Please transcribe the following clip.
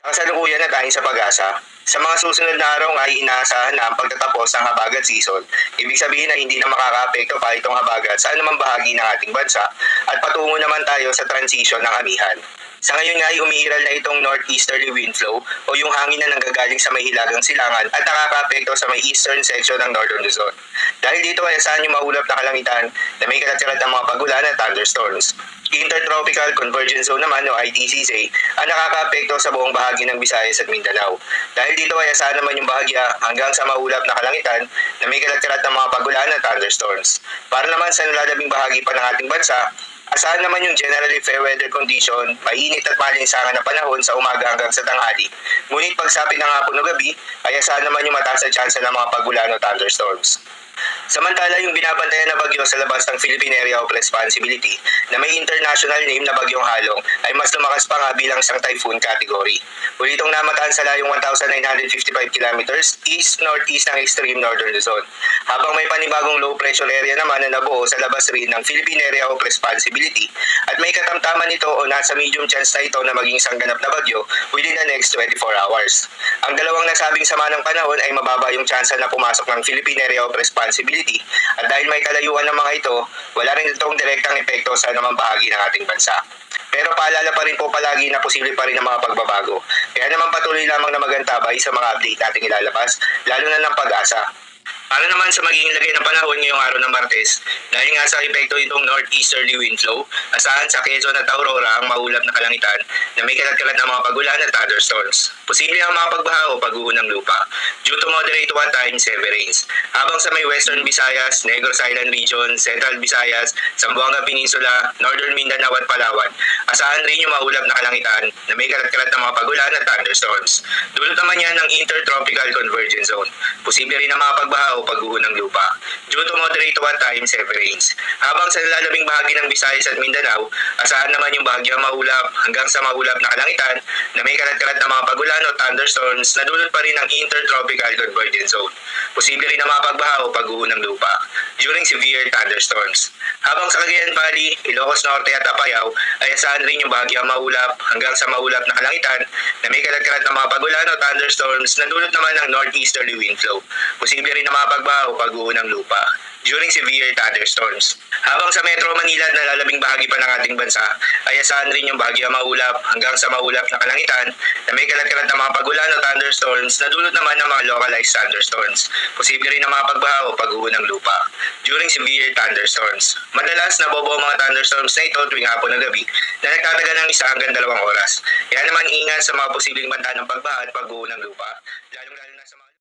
Sa kasalukuyan na tayong sa pag-asa, sa mga susunod na araw ay inaasahan na ang pagtatapos ng habagat season. Ibig sabihin na hindi na makakaapekto pa itong habagat sa anumang bahagi ng ating bansa at patungo naman tayo sa transition ng amihan. Sa ngayon nga ay umiiral na itong northeasterly wind flow o yung hangin na nanggagaling sa may hilagang silangan at nakakaapekto sa may eastern section ng Northern Luzon. Dahil dito ay asahan yung maulap na kalangitan na may kalatiran ng mga pagulan at thunderstorms. Intertropical Convergence Zone naman o ITCZ ang nakakaapekto sa buong bahagi ng Visayas at Mindanao. Dahil dito ay asahan naman yung bahagya hanggang sa maulap na kalangitan na may kalatiran ng mga pagulan at thunderstorms. Para naman sa nalalabing bahagi pa ng ating bansa, asahan naman yung generally fair weather condition, mainit at malinsangan na panahon sa umaga hanggang sa tanghali. Ngunit pagsapit ng hapon o gabi, ay asahan naman yung mataas na tsansa ng mga pagulan o thunderstorms. Samantala, yung binabantayan na bagyo sa labas ng Philippine Area of Responsibility na may international name na Bagyong Halong ay mas lumakas pa nga bilang isang typhoon category. Uli itong namataan sa layong 1,955 kilometers east-northeast ng extreme northern Luzon. Habang may panibagong low pressure area naman na nabuo sa labas rin ng Philippine Area of Responsibility at may katamtaman nito o nasa medium chance na ito na maging isang ganap na bagyo within the next 24 hours. Ang dalawang nasabing sama ng panahon ay mababa yung tsansa na pumasok ng Philippine Area of Responsibility at dahil may kalayuan ng mga ito, wala rin itong direktang epekto sa anumang bahagi ng ating bansa. Pero paalala pa rin po palagi na posible pa rin ang mga pagbabago. Kaya naman patuloy lamang na magantabay sa mga update nating ilalabas, lalo na ng pag-asa. Para naman sa magiging lagay ng panahon ngayong araw ng Martes, dahil nga sa epekto itong northeasterly wind flow, asahan sa Quezon at Aurora ang maulap na kalangitan na may kalat-kalat na mga pagulan at thunderstorms. Posible ang mga pagbaha o pag-uho ng lupa due to moderate to at times heavy rains. Habang sa may Western Visayas, Negros Island Region, Central Visayas, Zamboanga Peninsula, Northern Mindanao at Palawan, asahan rin yung maulap na kalangitan na may kalat-kalat na mga pagulan at thunderstorms. Dulot naman yan ng Intertropical Convergence Zone. Posible rin ang mga pagbaha o pag-uho ng lupa due to moderate to at times heavy rains. Habang sa nalalabing bahagi ng Visayas at Mindanao, asahan naman yung bahagya maulap hanggang sa maulap na kalangitan na may kalat-kalat na mga pagulan o thunderstorms na dulot pa rin ng Intertropical Convergence Zone. Posible rin ang mga pagbaha o pag-uho ng lupa during severe thunderstorms. Habang sa Cagayan Valley, Ilocos Norte at Apayao ay asahan rin yung bahagya maulap hanggang sa maulap na kalangitan na may kalat-kalat na mga pagulan o thunderstorms na dulot naman ng northeasterly wind flow. Posible rin ang mga pagbaha o pag-uho ng lupa during severe thunderstorms. Habang sa Metro Manila at nalalabing bahagi pa ng ating bansa, ay asahan rin yung bahagya maulap hanggang sa maulap na kalangitan na may kalat-kalat na mga pagulan o thunderstorms na dulot naman ng mga localized thunderstorms. Posible rin ang mga pagbaha o pag-uho ng lupa during severe thunderstorms. Madalas nabobo ang mga thunderstorms na ito tuwing hapon at gabi na nagtatagal ng 1 hanggang 2 oras. Kaya naman ingat sa mga posibleng banta ng pagbaha at pag-uho ng lupa